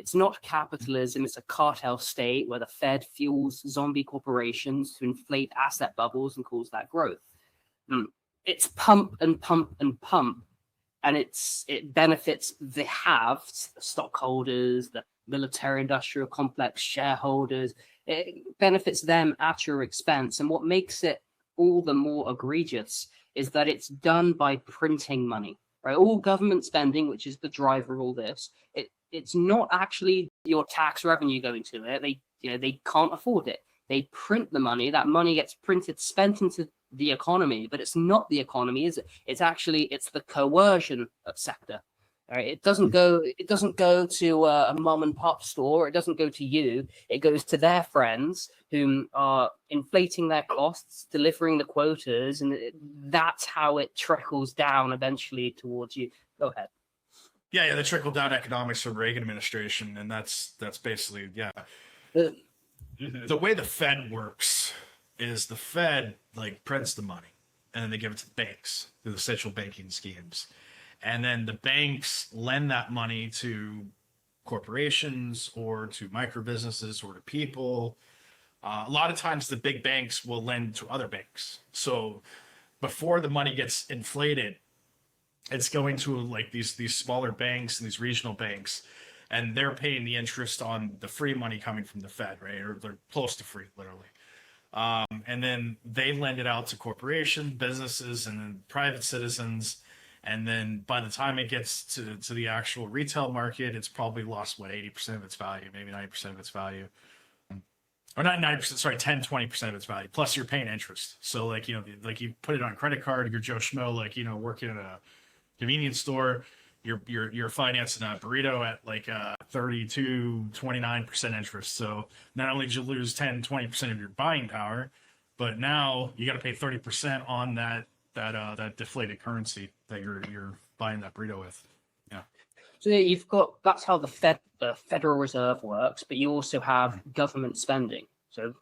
It's not capitalism, it's a cartel state where the Fed fuels zombie corporations to inflate asset bubbles and cause that growth. It's pump and pump and pump, and it benefits the haves, the stockholders, the military-industrial complex shareholders. It benefits them at your expense. And what makes it all the more egregious is that it's done by printing money, right? All government spending, which is the driver of all this, it's not actually your tax revenue going to it. They can't afford it. They print the money. That money gets printed, spent into the economy, but it's not the economy, is it? It's the coercion sector. All right? It doesn't go to a mom and pop store. It doesn't go to you. It goes to their friends whom are inflating their costs, delivering the quotas, and that's how it trickles down eventually towards you. Go ahead. Yeah, the trickle-down economics from Reagan administration, and that's basically, the way the Fed works is the Fed prints the money, and then they give it to the banks through the central banking schemes, and then the banks lend that money to corporations or to micro businesses or to people. A lot of times, the big banks will lend to other banks. So before the money gets inflated, it's going to these smaller banks and these regional banks, and they're paying the interest on the free money coming from the Fed, right? Or they're close to free, literally. And then they lend it out to corporations, businesses, and then private citizens. And then by the time it gets to the actual retail market, it's probably lost 80% of its value, maybe 90% of its value. Or not 90%, sorry, 10, 20% of its value. Plus you're paying interest. So you put it on credit card, you're Joe Schmo, working at a convenience store, you're financing a burrito at 32, 29% interest. So not only did you lose 10, 20% of your buying power, but now you got to pay 30% on that deflated currency that you're buying that burrito with. Yeah. So that's how the Federal Reserve works, but you also have government spending. So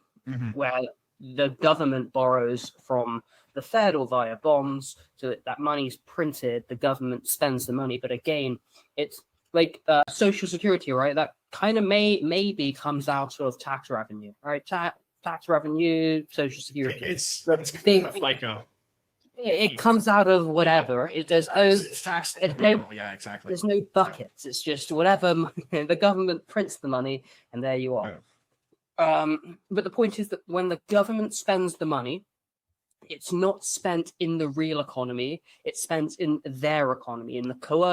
where the government borrows from the Fed or via bonds, so that money's printed, the government spends the money. But again, it's like Social Security, right? That kind of maybe comes out of tax revenue, right? Tax revenue, Social Security. It's FICA. It comes out of whatever. It's taxed. Yeah, exactly. There's no buckets. It's just whatever the government prints the money, and there you are. But the point is that when the government spends the money, it's not spent in the real economy. It's spent in their economy, in the coercion